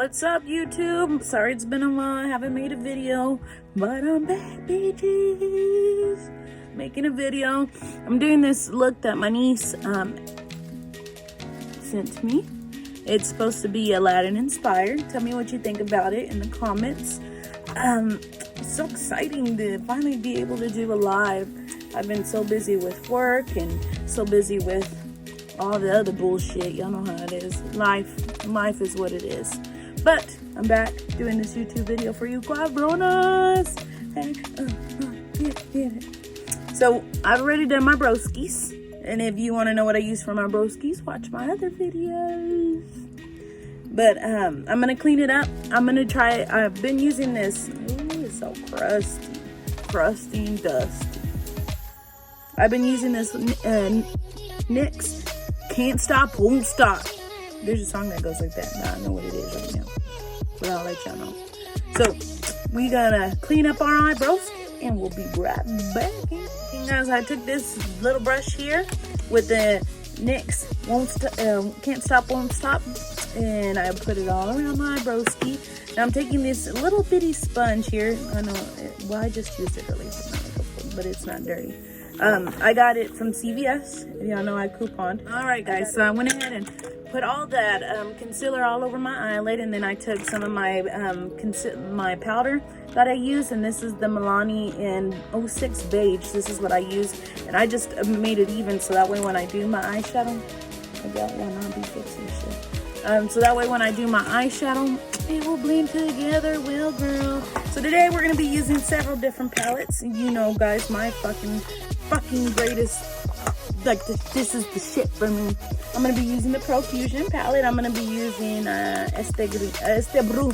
What's up, YouTube? Sorry it's been a while. I haven't made a video, but I'm back, bitches. Making a video. I'm doing this look that my niece sent me. It's supposed to be Aladdin inspired. Tell me what you think about it in the comments. It's so exciting to finally be able to do a live. I've been so busy with work and so busy with all the other bullshit. Y'all know how it is. Life is what it is. But I'm back doing this YouTube video for you cabronas. Get it. So I've already done my broskies. And if you want to know what I use for my broskies, watch my other videos. But I'm going to clean it up. I'm going to try, I've been using this. Ooh, it's so crusty and dusty. I've been using this NYX Can't Stop, Won't Stop. There's a song that goes like that. Now I know what it is right now, but I'll let y'all know. So we gotta clean up our eyebrows and we'll be right back. And guys, I took this little brush here with the NYX Can't Stop, Won't Stop, and I put it all around my broski. Now I'm taking this little bitty sponge here. I know, well, I just used it earlier, but it's not dirty. I got it from CVS. Y'all know I couponed. All right, guys. So I went ahead and put all that concealer all over my eyelid, and then I took some of my my powder that I use, and this is the Milani in 06 Beige. This is what I use, and I just made it even so that way when I do my eyeshadow, maybe I will not be fixing shit. So that way when I do my eyeshadow, it will blend together well, girl. So today we're gonna be using several different palettes. You know, guys, my fucking greatest, like this is the shit for me. I'm gonna be using the Profusion palette. I'm gonna be using Este Blue.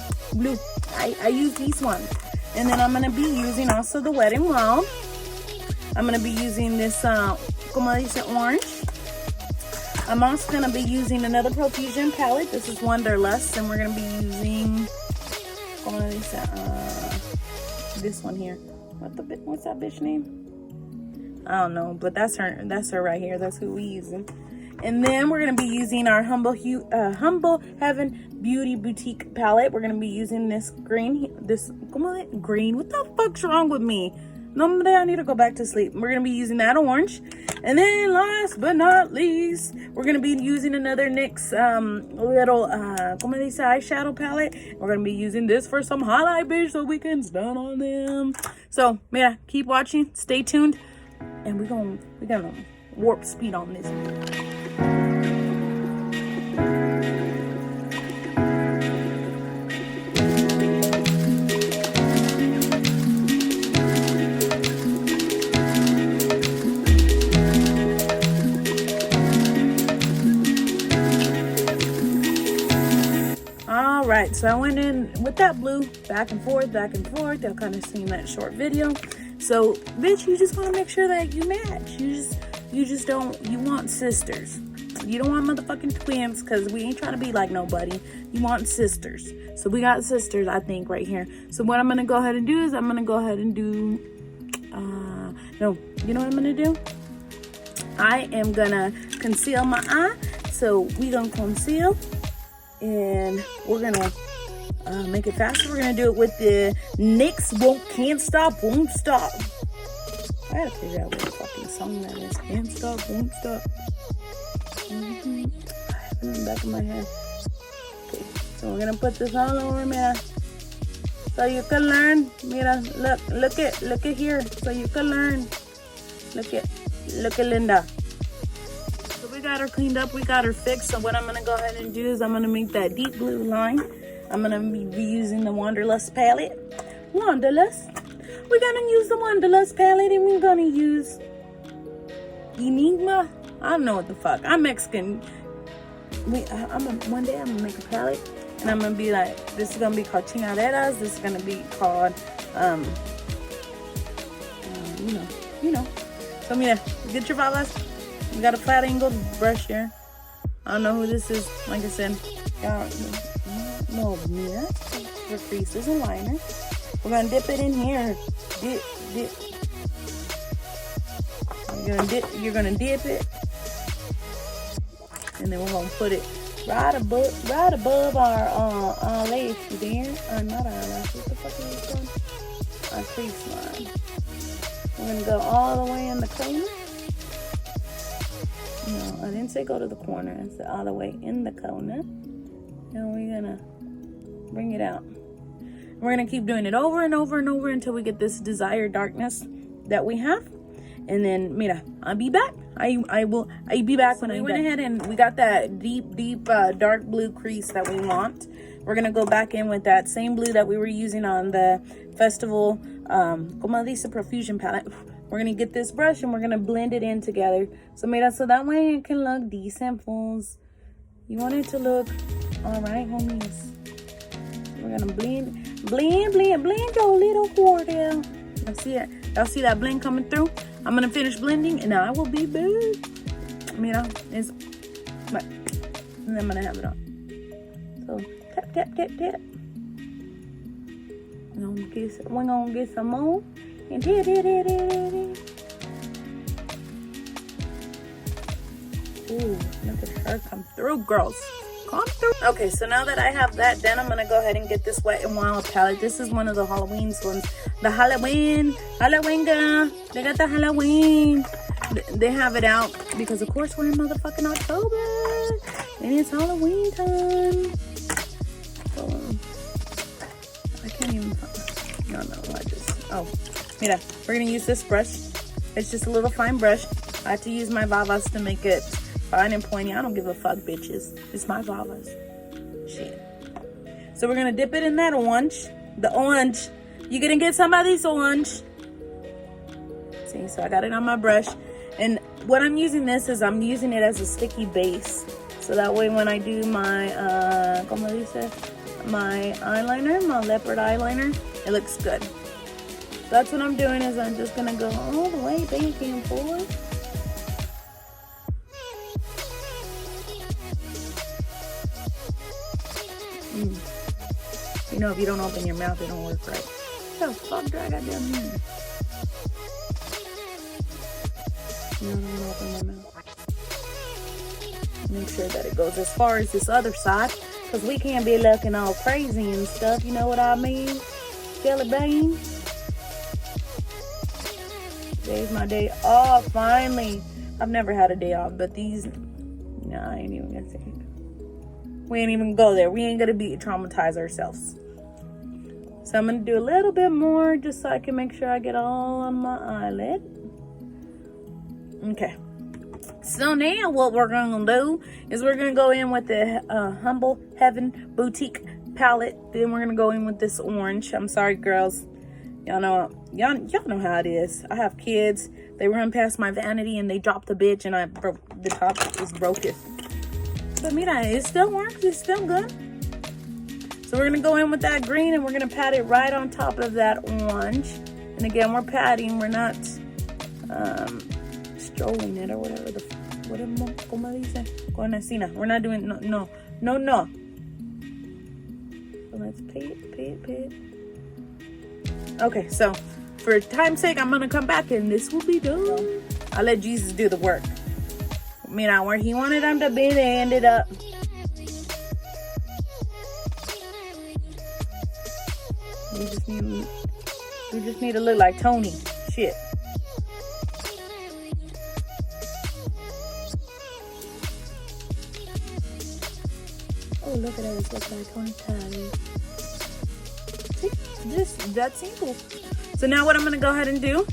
I use these ones, and then I'm gonna be using also the Wet n Wild. I'm gonna be using this como dice, orange. I'm also gonna be using another Profusion palette. This is Wanderlust, and we're gonna be using como dice, this one here. What's that bitch name? I don't know, but that's her right here. That's who we using. And then we're gonna be using our Humble Heaven Beauty Boutique palette. We're gonna be using this green. Green. What the fuck's wrong with me? No, I need to go back to sleep. We're gonna be using that orange. And then last but not least, we're gonna be using another NYX little como dice, eyeshadow palette. We're gonna be using this for some highlight, bitch, so we can stun on them. So yeah, keep watching, stay tuned, and we're gonna warp speed on this. All right, so I went in with that blue, back and forth. Y'all kind of seen that short video. So, bitch, you just want to make sure that you match. You want sisters. You don't want motherfucking twins, because we ain't trying to be like nobody. You want sisters. So we got sisters, I think, right here. So what I'm going to go ahead and do is I'm going to go ahead and do, no, you know what I'm going to do? I am going to conceal my eye. So we going to conceal, and we're going to make it faster. We're going to do it with the NYX Can't Stop, Won't Stop. I gotta figure out what the fucking song that is. Can't Stop, Won't Stop. I have it in the back of my head. Okay, so we're gonna put this all over, mira. So you can learn. Mira, look at here. So you can learn. Look at Linda. So we got her cleaned up. We got her fixed. So what I'm gonna go ahead and do is I'm gonna make that deep blue line. I'm gonna be using the Wanderlust palette. Wanderlust. We're gonna use the Wanderlust palette, and we're gonna use Enigma. I don't know what the fuck. I'm Mexican. One day I'm gonna make a palette, and I'm gonna be like, this is gonna be called Chinaderas. This is gonna be called, you know. So mira, get your balas. We got a flat angled brush here. I don't know who this is. Like I said, no, mira, for creases and liner. We're gonna dip it in here. Dip. You're gonna dip it, and then we're gonna put it right above our eyelash there. Not our eyelash. What the fuck is this called? Our crease line. We're gonna go all the way in the corner. No, I didn't say go to the corner. I said all the way in the corner. And we're gonna bring it out. We're gonna keep doing it over and over and over until we get this desired darkness that we have. And then, mira, I'll be back. I'll be back when I went ahead and we got that deep dark blue crease that we want. We're gonna go back in with that same blue that we were using on the festival como dice profusion palette. We're gonna get this brush and we're gonna blend it in together. So mira, so that way it can look decent, fools. You want it to look all right, homies. We're gonna blend your little quarter. Y'all see it? Y'all see that blend coming through? I'm gonna finish blending and I will be back. Mira, it's right. And then I'm gonna have it on. So tap, tap, tap, tap. We're gonna get some more. And hit it. Ooh, look at her come through, girls. Come through. Okay, so now that I have that done, I'm gonna go ahead and get this Wet n Wild palette. This is one of the Halloween ones. The Halloween girl. They got the Halloween. They have it out because of course we're in motherfucking October and it's Halloween time. So I can't even. No. Mira, we're gonna use this brush. It's just a little fine brush. I have to use my Vavas to make it fine and pointy. I don't give a fuck, bitches. It's my Vavas. Shit. So we're gonna dip it in that orange. The orange. You're gonna get some of this orange. See, so I got it on my brush. And what I'm using this is I'm using it as a sticky base. So that way when I do my, como dice? My eyeliner, my leopard eyeliner, it looks good. That's what I'm doing is I'm just gonna go all the way back and forth. You know, if you don't open your mouth, it don't work right. What the fuck do I got down here? No, I'm gonna open my mouth. Make sure that it goes as far as this other side, because we can't be looking all crazy and stuff, you know what I mean? Jelly bean. Today's my day off, finally. I've never had a day off, but these, no, I ain't even gonna say it. We ain't even go there. We ain't gonna be traumatized ourselves. So I'm gonna do a little bit more just so I can make sure I get all on my eyelid. Okay. So now what we're gonna do is we're gonna go in with the Humble Heaven Boutique palette. Then we're gonna go in with this orange. I'm sorry, girls. Y'all know how it is. I have kids. They run past my vanity and they drop the bitch and I broke the top is broken. But mira, it still works. It's still good. So we're gonna go in with that green and we're gonna pat it right on top of that orange. And again, we're patting. We're not strolling it or whatever the como dice con asina. We're not doing no. So let's pay it. Okay, so for time's sake, I'm gonna come back and this will be done. I'll let Jesus do the work. Mira, where he wanted them to be, they ended up. We just need to look like Tony. Shit. Oh, look at us, look like Tony Tally. That's simple. So now what I'm gonna go ahead and do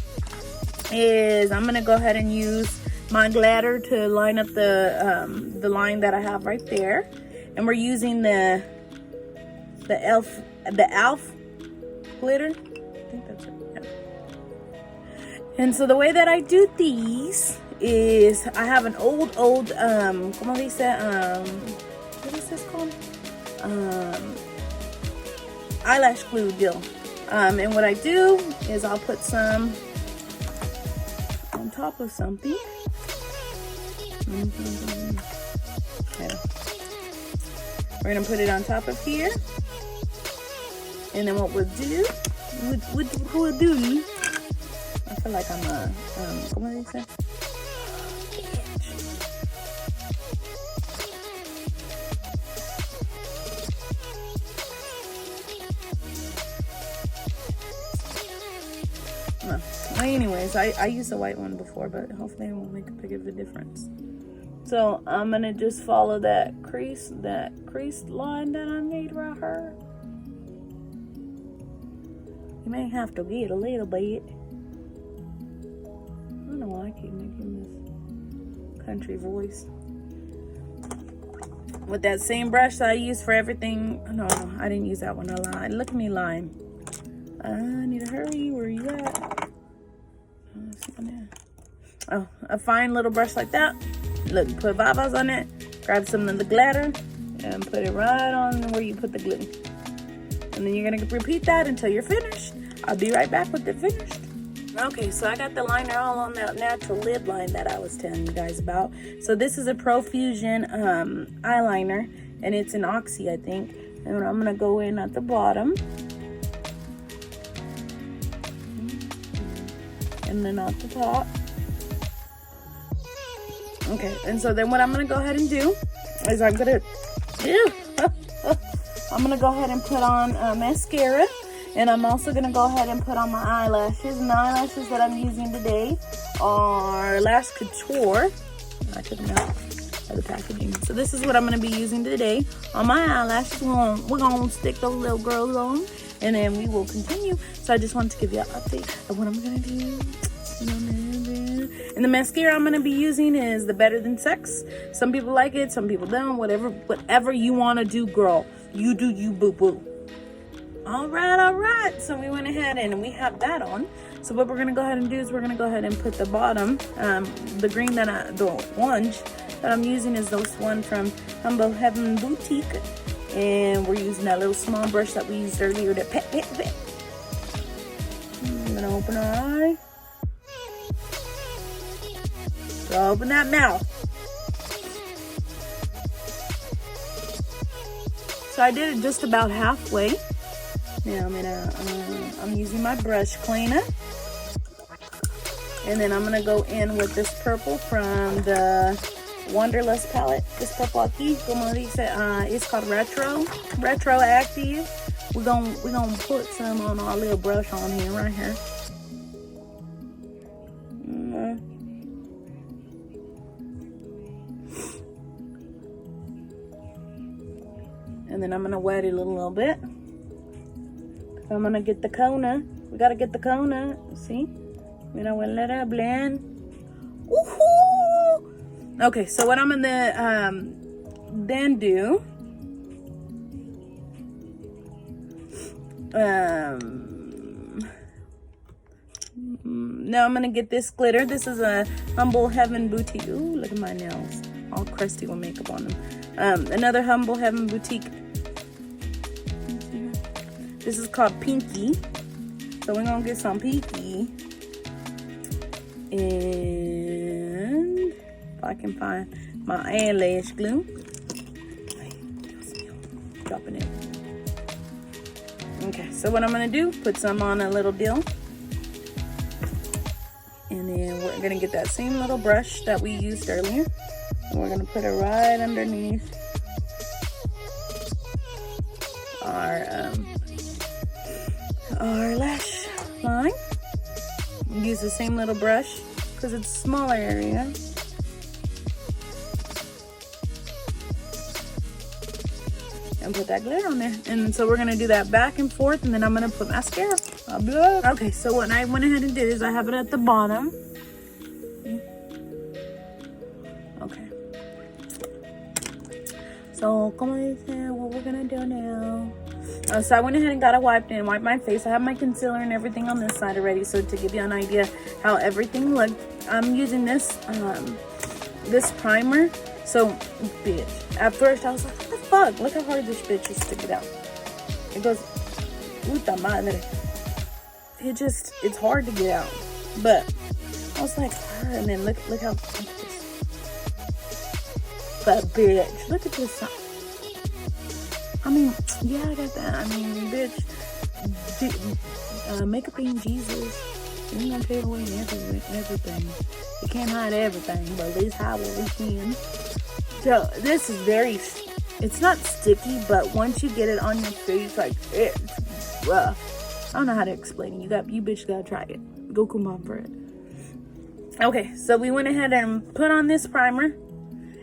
is I'm gonna go ahead and use my glitter to line up the line that I have right there, and we're using the elf glitter. I think that's it. Yeah. And so the way that I do these is I have an old como dice what is this called? Eyelash glue deal. And what I do is I'll put some on top of something. Okay. We're gonna put it on top of here. And then what we'll do, I feel like I'm a, como dice? Well, anyways, I used a white one before, but hopefully it won't make a big of a difference. So I'm gonna just follow that crease line that I made right here. You may have to get a little bit. I don't know why I keep making this country voice. With that same brush that I use for everything. No, I didn't use that one. I lied. Look at me lying. I need to hurry. Where are you at? Oh, a fine little brush like that. Look, put Vavas on it. Grab some of the glitter and put it right on where you put the glue. And then you're gonna repeat that until you're finished. I'll be right back with it finished. Okay, so I got the liner all on that natural lid line that I was telling you guys about. So this is a Profusion eyeliner, and it's an Oxy, I think. And I'm gonna go in at the bottom. And then at the top. Okay, and so then what I'm gonna go ahead and do is I'm gonna go ahead and put on mascara, and I'm also gonna go ahead and put on my eyelashes. And the eyelashes that I'm using today are Lash Couture. I took them out of the packaging. So this is what I'm gonna be using today on my eyelashes. We're gonna stick those little girls on, and then we will continue. So I just wanted to give you an update of what I'm gonna do. And the mascara I'm gonna be using is the Better Than Sex. Some people like it, some people don't. Whatever you wanna do, girl. You do you, boo boo. All right. So we went ahead and we have that on. So what we're gonna go ahead and do is we're gonna go ahead and put the bottom, the orange that I'm using is this one from Humble Heaven Boutique, and we're using that little small brush that we used earlier to pet. I'm gonna open our eye. So open that mouth. So I did it just about halfway. Now I'm using my brush cleaner, and then I'm gonna go in with this purple from the Wonderlust palette. This purple aquí, como dice, it's called Retroactive. We're gonna put some on our little brush on here, right here. And then I'm gonna wet it a little bit. I'm gonna get the Kona. We gotta get the Kona. See? We're gonna let it blend. Woohoo! Okay, so what I'm gonna then do. Now I'm gonna get this glitter. This is a Humble Heaven Boutique. Ooh, look at my nails, all crusty with makeup on them. Another Humble Heaven Boutique. This is called Pinky. So we're gonna get some Pinky. And if I can find my eyelash glue. Dropping it. Okay, so what I'm gonna do, put some on a little deal. And then we're gonna get that same little brush that we used earlier. And we're gonna put it right underneath our lash line. Use the same little brush because it's a smaller area. And put that glitter on there. And so we're gonna do that back and forth, and then I'm gonna put mascara. Okay, so what I went ahead and did is I have it at the bottom. Okay. So, como dice, what we're gonna do now. So I went ahead and got a wipe and wiped my face. I have my concealer and everything on this side already. So to give you an idea how everything looked, I'm using this this primer. So, bitch. At first I was like, what the fuck? Look how hard this bitch is to get out. It goes, puta madre. It's hard to get out. But I was like, and then look how, look at this. But bitch, look at this. I mean, yeah, I got that. I mean, bitch, makeup ain't Jesus. We're gonna take away everything. You can't hide everything, but at least hide what we can. So this is it's not sticky, but once you get it on your face, like, it's rough. I don't know how to explain it. You bitch gotta try it. Go combine for it. Okay, so we went ahead and put on this primer.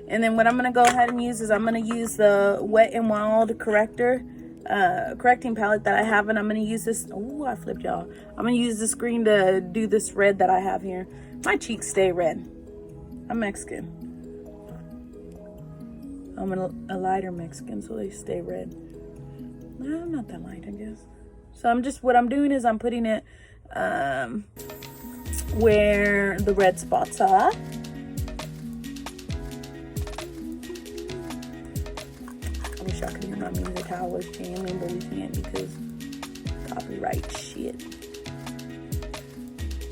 And then what I'm going to go ahead and use is I'm going to use the Wet n Wild correcting palette that I have. And I'm going to use this. Oh, I flipped y'all. I'm going to use this green to do this red that I have here. My cheeks stay red. I'm Mexican. I'm a lighter Mexican, so they stay red. No, I'm not that light, I guess. So what I'm doing is I'm putting it where the red spots are. I wish I could hear my music how I was jamming, but we can't because copyright shit.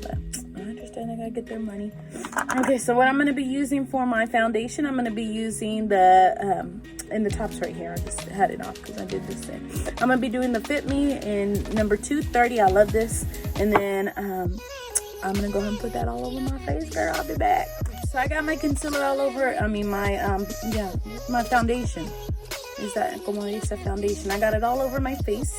But I understand I gotta get their money. Okay, so what I'm gonna be using for my foundation, I'm gonna be using the in the tops right here. I just had it off because I did this thing. I'm gonna be doing the Fit Me in number 230. I love this. And then I'm gonna go ahead and put that all over my face, girl. I'll be back. So I got my concealer all over. I mean my my foundation. Is that como dice foundation? I got it all over my face.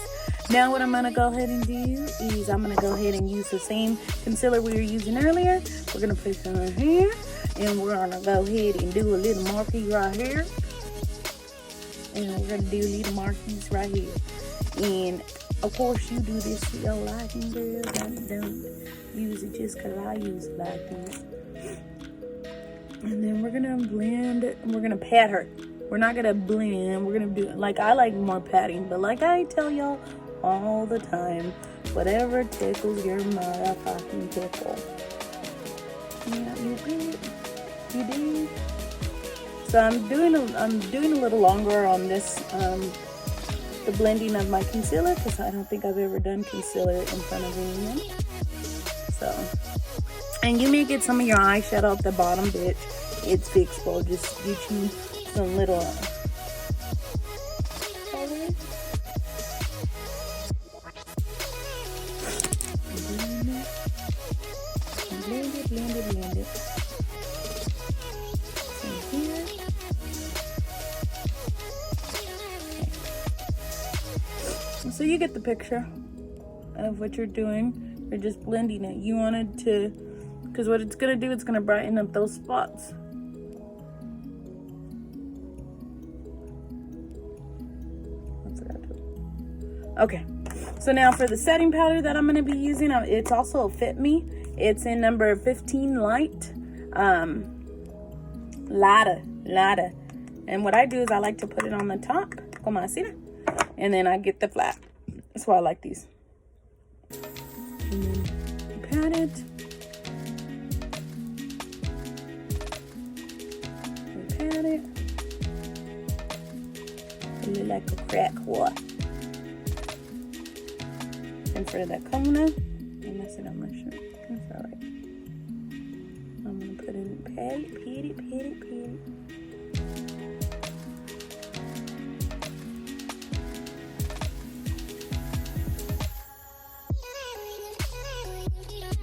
Now what I'm gonna go ahead and do is I'm gonna go ahead and use the same concealer we were using earlier. We're gonna put some in here, and we're gonna go ahead and do a little marquee right here, and we're gonna do little marquees right here. And of course, you do this to your liking, girl. Don't use it just because I use it like this. And then we're gonna blend it, and we're gonna pat her. We're not gonna blend. We're gonna do it like I like more patting, but like I tell y'all all the time, whatever tickles your motherfucking tickle. Yeah, you did. You did. So I'm doing a little longer on this the blending of my concealer because I don't think I've ever done concealer in front of anyone. So, and you may get some of your eyeshadow at the bottom, bitch. It's fixable. Just get you some little color. Blend it, blend it, blend it. And here. Okay. So you get the picture of what you're doing. You're just blending it. You wanted to, because what it's gonna do, it's gonna brighten up those spots. Okay, so now for the setting powder that I'm going to be using, it's also a Fit Me. It's in number 15 Light. Lada. And what I do is I like to put it on the top, como así, and then I get the flat. That's why I like these. And then you pat it. You pat it. You look like a crack whore. In front of that corner. I messed it on my shirt. That's alright. I'm gonna put it, pat it.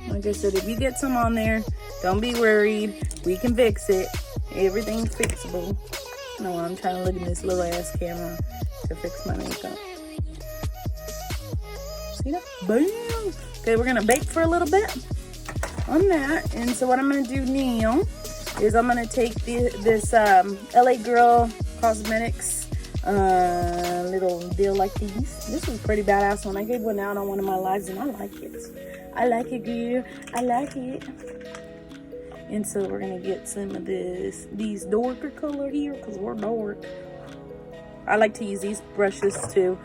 Like I said, if you get some on there, don't be worried. We can fix it. Everything's fixable. No, I'm trying to look in this little ass camera to fix my makeup. See that? Boom! Okay, we're gonna bake for a little bit on that. And so what I'm gonna do now is I'm gonna take this LA Girl Cosmetics little deal like these. This was pretty badass one. I gave one out on one of my lives and I like it. I like it, girl. I like it. And so we're gonna get some of these darker color here because we're dark. I like to use these brushes to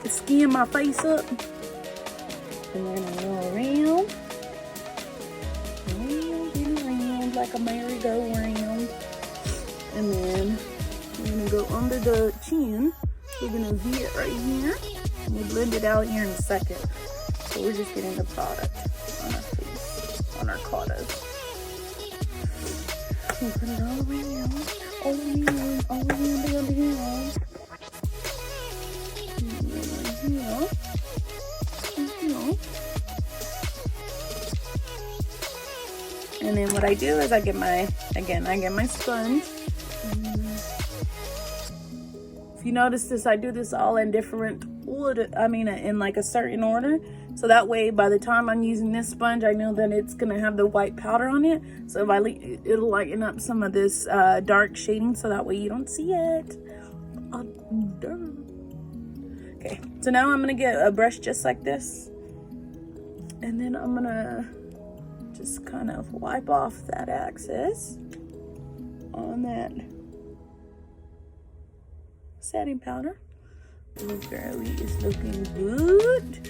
skin my face up. And we're gonna go around like a merry-go-round. And then we're gonna go under the chin. We're gonna hit right here. And we'll blend it out here in a second. So we're just getting the product on our face, on our corners. We'll put it all around, And then what I do is I get my sponge. If you notice this, I do this all in different order. I mean, in like a certain order. So that way, by the time I'm using this sponge, I know that it's gonna have the white powder on it. So if I it'll lighten up some of this dark shading, so that way you don't see it. Okay, so now I'm gonna get a brush just like this, and then I'm gonna just kind of wipe off that excess on that setting powder. Little girly is looking good.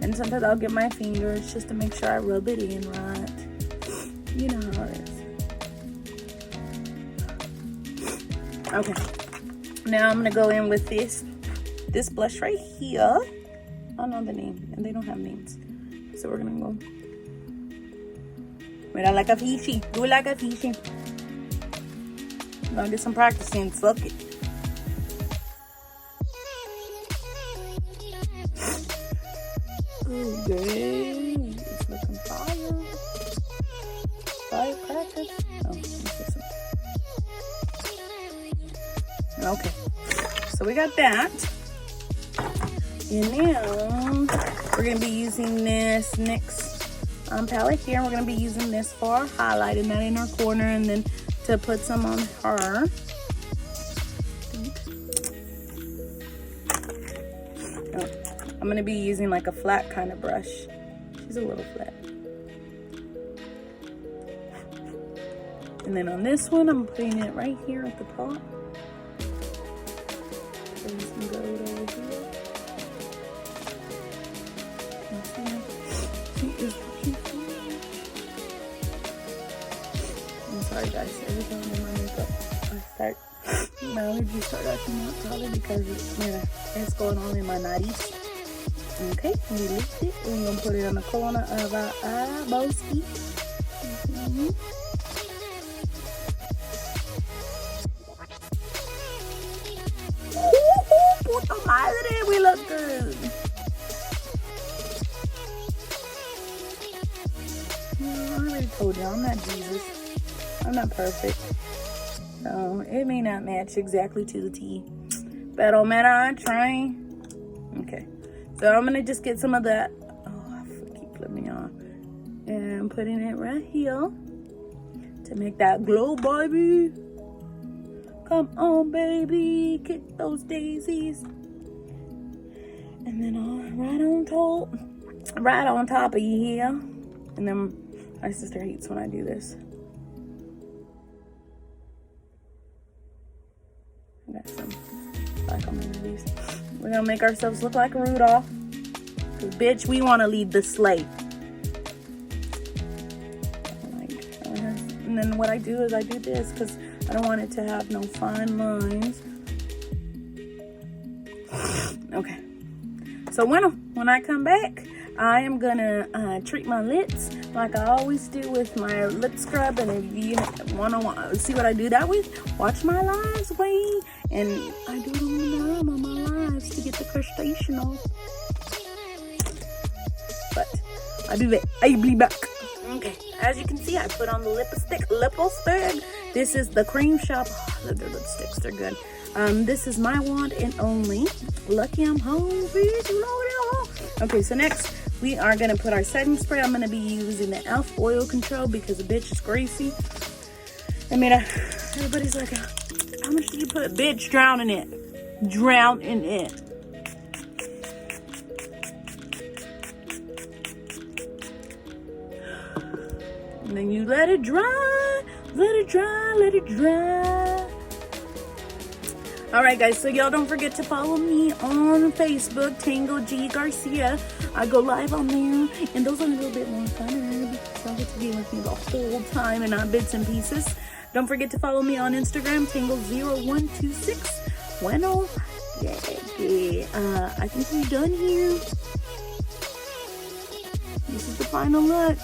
And sometimes I'll get my fingers just to make sure I rub it in right. You know how it is. Okay. Now I'm gonna go in with this blush right here. I don't know the name, and they don't have names. So we're gonna go. Mira like a fishy. Do like a fishy. I'm gonna get some practicing. Fuck it. Okay, it's looking fire. Firecrackers. Oh, okay, so we got that. And now we're gonna be using this NYX palette here. We're gonna be using this for highlighting that inner corner, and then to put some on her. I'm gonna be using like a flat kind of brush. She's a little flat. And then on this one, I'm putting it right here at the top. Putting some gold over here. I'm sorry guys, every time I do my makeup, my allergies start acting up, probably because it's going on in my 90s. Okay, we lift it. We're gonna put it on the corner of our eyebowski. Puta madre, we look good. I already told you, I'm not Jesus. I'm not perfect. So it may not match exactly to the T. But oh man, I'm trying. Okay. So I'm gonna just get some of that. Oh, I keep flipping me on. And I'm putting it right here to make that glow, baby. Come on, baby, kick those daisies. And then right on top of you here. And then my sister hates when I do this. I got some black on my knees. We're gonna make ourselves look like Rudolph. Cause bitch, we wanna lead the sleigh. And then what I do is I do this because I don't want it to have no fine lines. Okay. So when I come back, I am gonna treat my lips like I always do with my lip scrub. And if you wanna see what I do that with, watch my lives, way. And I do it all the time on my lives to get the crustacean off. But I'll be back. Okay, as you can see, I put on the lipstick. This is the Cream Shop. Oh, I love their lipsticks, they're good. This is my one and only. Lucky I'm home, bitch. Okay, so next we are gonna put our setting spray. I'm gonna be using the e.l.f. oil control because the bitch is greasy. I mean, everybody's like, how much do you put? Bitch, drown in it. Drown in it. And then you let it dry, let it dry, let it dry. All right, guys, so y'all don't forget to follow me on Facebook, Tango G Garcia. I go live on there, and those are a little bit more fun because I'll get to be with me the whole time and not bits and pieces. Don't forget to follow me on Instagram, Tango0126. Bueno, yeah. I think we're done here. This is the final look.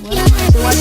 Well, I have to watch